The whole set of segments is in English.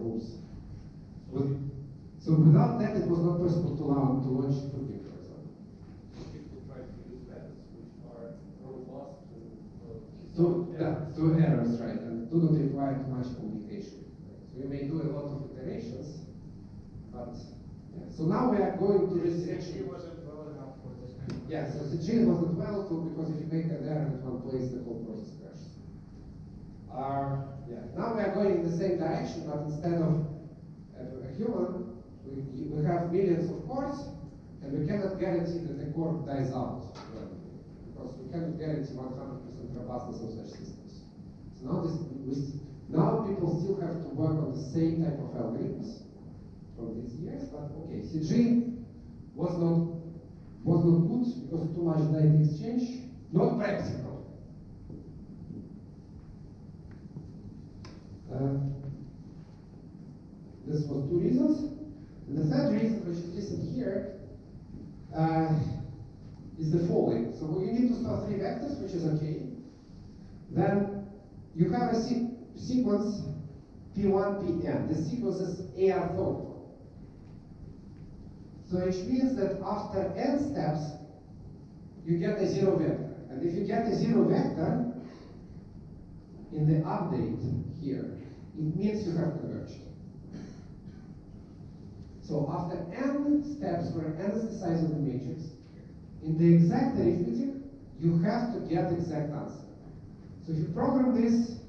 rules. So without that, it was not possible to launch Sputnik, for example. People try to use methods which are robust to errors, right, and do not require too much communication. So you may do a lot of iterations, but yeah. So now we are going to this direction. Wasn't well enough for this kind of Yeah, so CG wasn't well too, because if you make an error at one place, the whole process crashes. Yeah. Now we are going in the same direction, but instead of a human, we have millions of cores, and we cannot guarantee that the core dies out, because we cannot guarantee 100% robustness of such systems. So now people still have to work on the same type of algorithms from these years, but okay, CG was not good because too much data exchange, not practical. This was two reasons. And the third reason, which is listed here, is the following. So you need to store 3 vectors, which is okay. Then you have a sequence P1, Pn. The sequence is orthogonal. So which means that after n steps, you get a 0 vector. And if you get a 0 vector in the update here, it means you have converged. So after n steps, where n is the size of the matrix, in the exact arithmetic, you have to get the exact answer. So if you program this,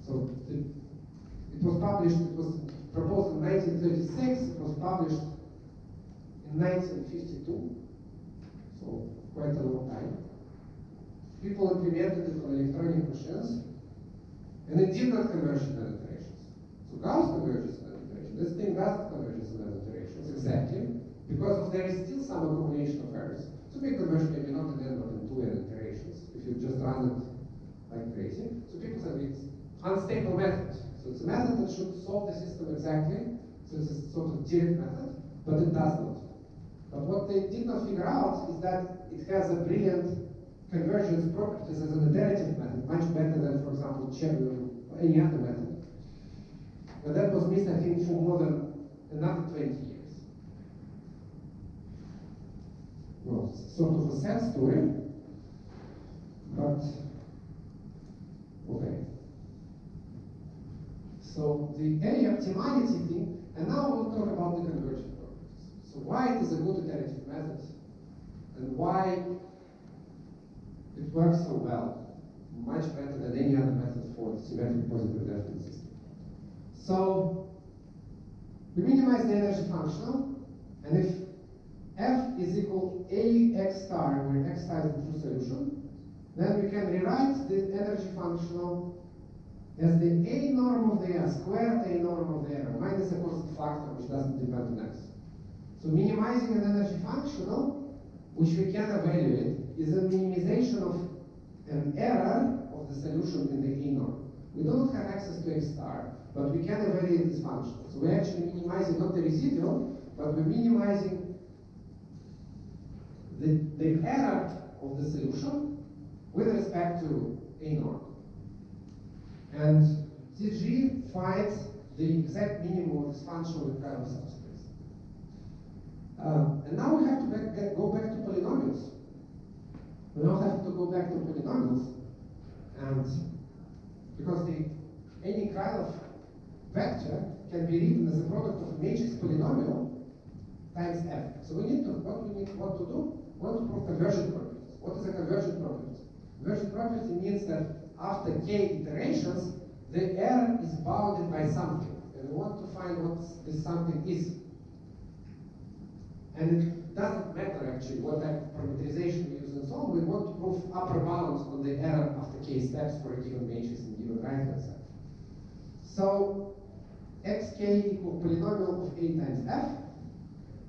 so it was proposed in 1936, it was published in 1952, so quite a long time. People implemented it on electronic machines, and it did not converge in n iterations. So Gauss converges in n iterations. This thing doesn't converge in n iterations, exactly, because there is still some accumulation of errors. So we converge maybe not in n, but in 2 n iterations, if you just run it like crazy. So people said it's unstable method. So it's a method that should solve the system exactly. So it's a sort of direct method, but it does not. But what they did not figure out is that it has a brilliant convergence properties as an iterative method, much better than, for example, Chebyshев or any other method. But that was missed, I think, for more than another 20 years. Well, sort of a sad story, but okay. So the area optimality thing, and now we'll talk about the convergence properties. So why it is a good iterative method, and why it works so well, much better than any other method for symmetric positive definite system. So we minimize the energy functional, and if f is equal ax star, where x star is the true solution, then we can rewrite the energy functional as the a norm of the error, squared a norm of the error, minus a constant factor which doesn't depend on x. So minimizing an energy functional, which we can evaluate, is a minimization of an error of the solution in the a norm. We don't have access to x star, but we can evaluate this function. So we're actually minimizing not the residual, but we're minimizing the error of the solution with respect to a norm. And CG finds the exact minimum of this function with kernel subspace. And now we have to go back to polynomials. We now have to go back to polynomials, and because any kind of vector can be written as a product of a matrix polynomial times f. So we need to what to do? We want to prove conversion properties. What is a conversion property? Conversion property means that after k iterations, the error is bounded by something, and we want to find what this something is. And it doesn't matter actually what type of parameterization we use and so on. We want to prove upper bounds on the error after k steps for a given matrix and given right-hand side. So xk equals polynomial of a times f,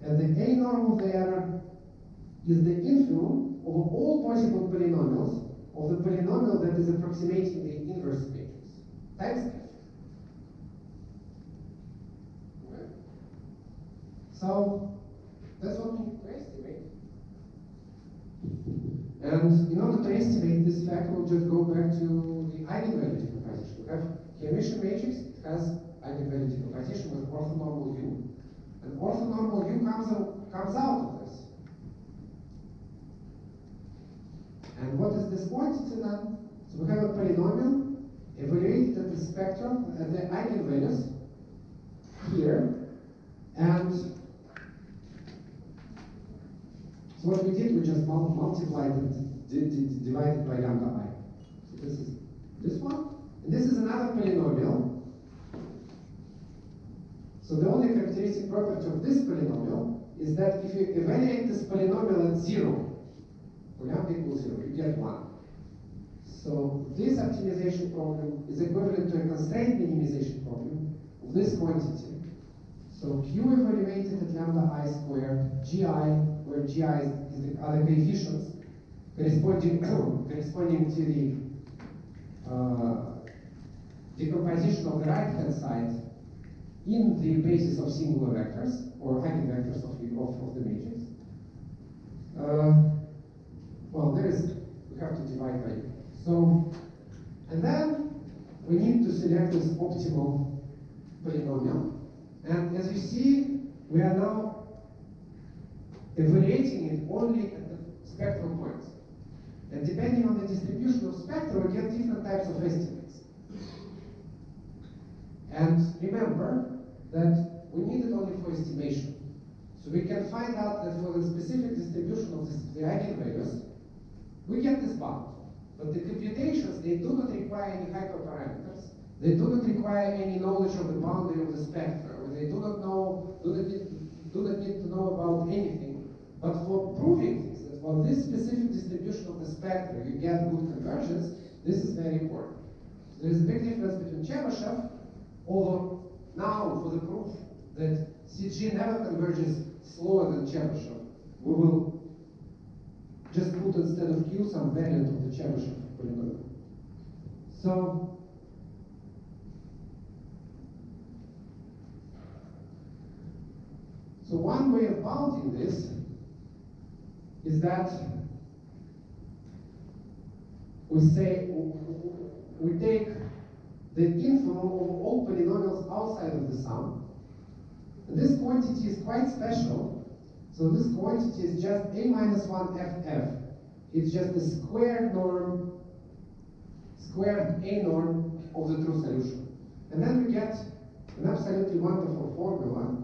and the a norm of the error is the infimum of all possible polynomials of the polynomial that is approximating the inverse matrix times f. Okay. So that's what we need to estimate. And in order to estimate this fact, we'll just go back to the eigenvalue decomposition. We have here approximation matrix, it has eigenvalue decomposition with orthonormal U. And orthonormal U comes out of this. And what is this quantity then? So we have a polynomial evaluated at the spectrum at the eigenvalues here. And so what we did, we just multiplied it, divided by lambda I. So this is this one. And this is another polynomial. So the only characteristic property of this polynomial is that if you evaluate this polynomial at 0, for lambda equals 0, you get 1. So this optimization problem is equivalent to a constraint minimization problem of this quantity. So Q evaluated at lambda I squared, Gi, where Gi is the other coefficients corresponding to the decomposition of the right-hand side in the basis of singular vectors or eigenvectors of the matrix. Well, we have to divide by it. So, and then we need to select this optimal polynomial. And as you see, we are now evaluating it only at the spectral points. And depending on the distribution of spectra, we get different types of estimates. And remember that we need it only for estimation. So we can find out that for the specific distribution of the eigenvalues, we get this bound. But the computations, they do not require any hyperparameters. They do not require any knowledge of the boundary of the spectra. They do not need to know about anything. But for proving things, that for this specific distribution of the spectra, you get good convergence, this is very important. So there is a big difference between Chebyshev, although now for the proof that CG never converges slower than Chebyshev, we will just put instead of Q some variant of the Chebyshev polynomial. So one way of bounding this is that we say we take the infimum of all polynomials outside of the sum. And this quantity is quite special. So this quantity is just a minus 1 FF. It's just the squared A norm of the true solution. And then we get an absolutely wonderful formula.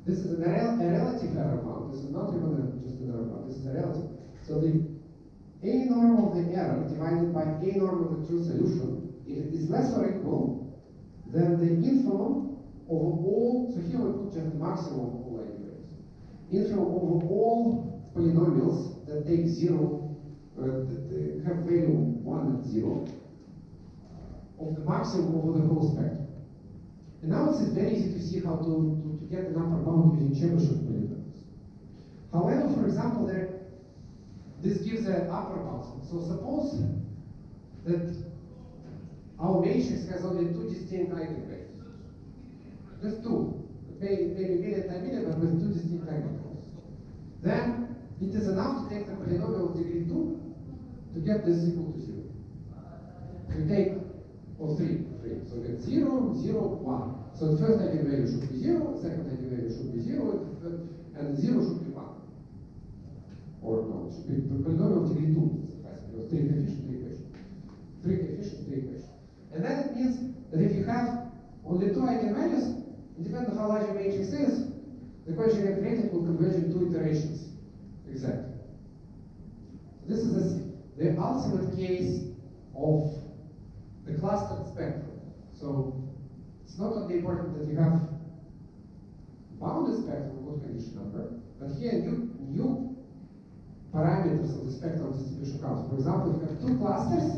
This is a relative error bound. This is not even just an error bound. This is a relative. So the A norm of the error divided by A norm of the true solution is less or equal than the infimum over all. So here we put just the maximum of all eigenvalues. Infimum over all polynomials that take 0, that have value 1 and 0, of the maximum over the whole spectrum. And now it's very easy to see how to get an upper bound using Chebyshev polynomials. However, for example, this gives an upper bound. So suppose that our matrix has only 2 distinct eigenvalues. Just 2. Maybe million times million, but with 2 distinct eigenvalues. Then it is enough to take the polynomial of degree 2 to get this equal to 0. So you take, or 3. So you get 0, 0, 1. So the first eigenvalue should be 0, the second eigenvalue should be 0, and the 0 should be 1. Or no, it should be the polynomial of degree 2. Because 3 coefficients, 3 equations. 3 coefficients, 3 equations. And then it means that if you have only 2 eigenvalues, depending on how large your matrix is, the conjugate matrix will converge in 2 iterations. Exactly. This is the ultimate case of the clustered spectrum. So it's not only important that you have bounded spectrum of good condition number, but here new parameters of the spectral distribution comes. For example, if you have 2 clusters,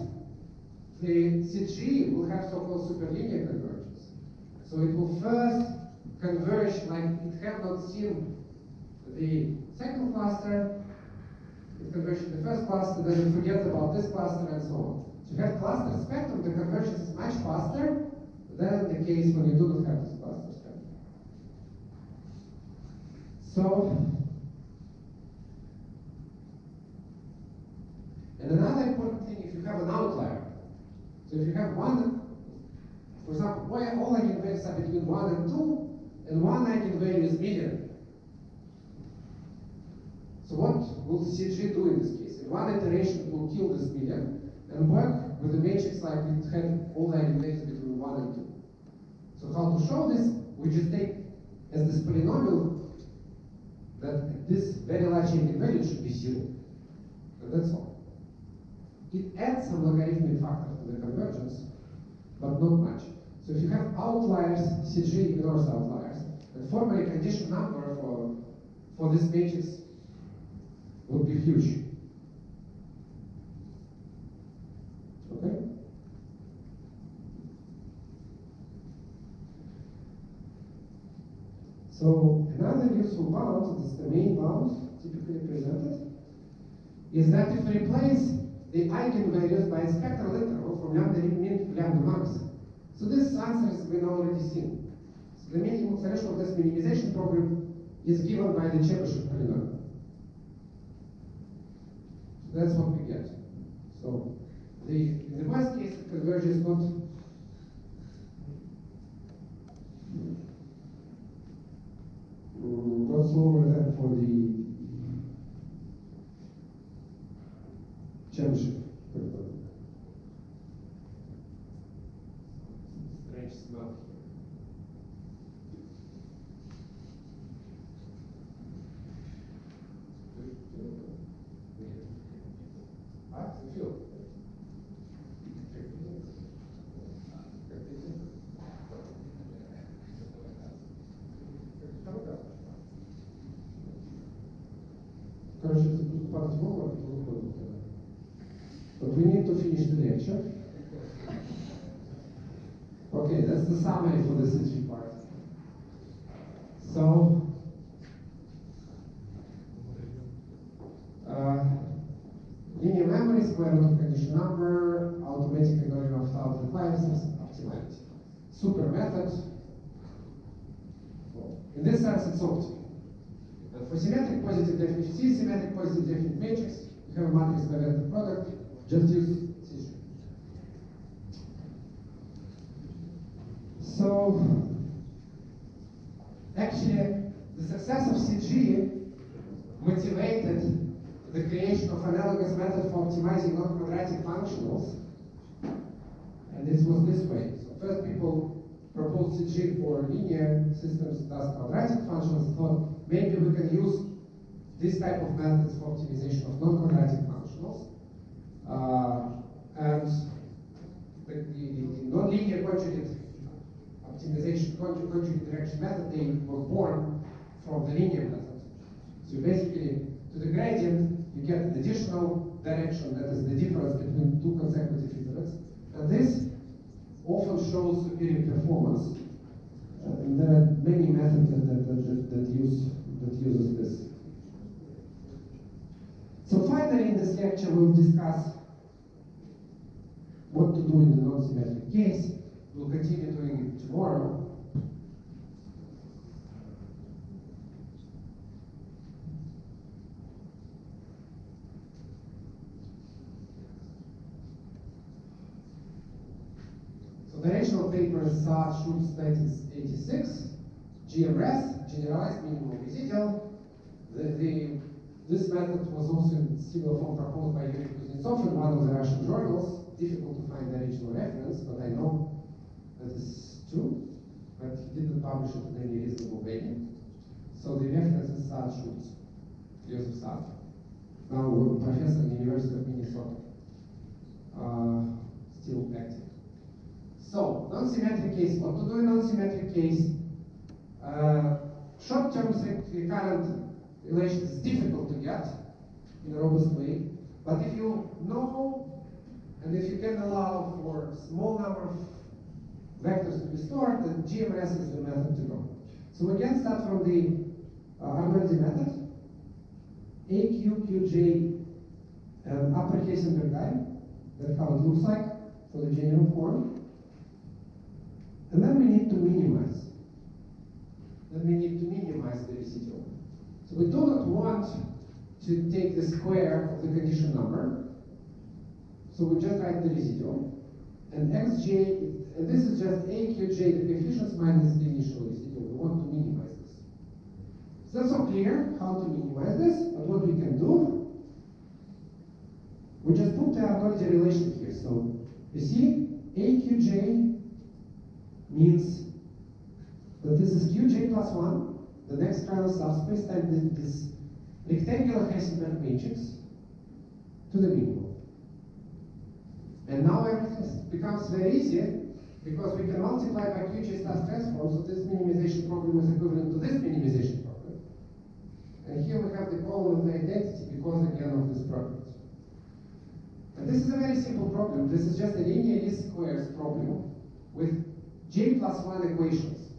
the CG will have so-called superlinear convergence. So it will first converge like it have not seen the second cluster, it converges in the first cluster, then it forgets about this cluster, and so on. So you have cluster spectrum, the convergence is much faster than the case when you do not have this cluster spectrum. So, and another important thing, if you have an outlier, So if you have one, for example, all eigenvalues are between 1 and 2, and one eigenvalue is million. So what will CG do in this case? In one iteration, it will kill this million and work with the matrix like it had all the eigenvalues between 1 and 2. So how to show this? We just take as this polynomial that this very large eigenvalue should be 0. And that's all. It adds some logarithmic factor to the convergence, but not much. So if you have outliers, CG ignores outliers, and formally condition number for this matrix would be huge. Okay? So another useful bound, this is the main bound typically presented, is that if we replace the eigenvalues by a spectral interval from lambda min to lambda max. So this answer is been already seen. So the minimum solution of this minimization problem is given by the Chebyshev polynomial. So that's what we get. So in the worst case, the convergence is not slower than for the Chebyshev polynomial. Strange smell here. But we need to finish the lecture. Okay, that's the summary for the CG part. So, linear memory, square root of condition number, automatic conversion of thousand biases, optimality. Super method. In this sense, it's optimal. And for symmetric positive definite C, symmetric positive definite matrix, you have a matrix by vector product, just use CG. So, actually, the success of CG motivated the creation of analogous method for optimizing non-quadratic functionals. And this was this way. So first people proposed CG for linear systems, thus quadratic functions, thought maybe we can use this type of methods for optimization of non-quadratic functionals. And the non-linear conjugate optimization, conjugate direction method, they were born from the linear method. So basically, to the gradient, you get an additional direction, that is the difference between two consecutive iterates. And this often shows superior performance. And there are many methods that uses this. So finally, in this lecture, we'll discuss what to do in the non-symmetric case. We'll continue doing it tomorrow. So the original paper is Schultz 1986, GMRS, generalized minimum residual. This method was also in similar form proposed by Yuri Kuznetsov in one of the Russian journals. Difficult to find the original reference, but I know that is true. But he didn't publish it in any reasonable way. So the reference is Schultz, Joseph Saad, now a professor in the University of Minnesota, still active. So, non-symmetric case. What to do in non-symmetric case? Short-term recurrent relation is difficult to get in a robust way, but if you know and if you can allow for a small number of vectors to be stored, then GMRS is the method to go. So we can start from the Arnoldi method. A, Q, Q, J, and uppercase Heisenberg. That's how it looks like for the general form. And then we need to minimize. Then we need to minimize the residual. So we do not want to take the square of the condition number. So we just write the residual. and xj, and this is just aqj, the coefficients minus the initial residual. We want to minimize this. It's not so clear how to minimize this, but what we can do, we just put the Argoldi relation here. So you see, aqj means that this is qj plus 1, the next kernel subspace, times this rectangular Heisenberg matrix to the minimum. And now everything becomes very easy because we can multiply by qj star transform, so this minimization problem is equivalent to this minimization problem. And here we have the column of the identity because again of this property. And this is a very simple problem. This is just a linear least squares problem with j plus 1 equations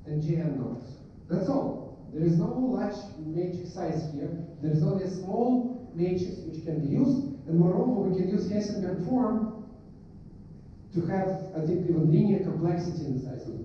and j unknowns. That's all. There is no large matrix size here. There is only a small matrix which can be used, and moreover, we can use Heisenberg form to have, I think, even linear complexity in the size of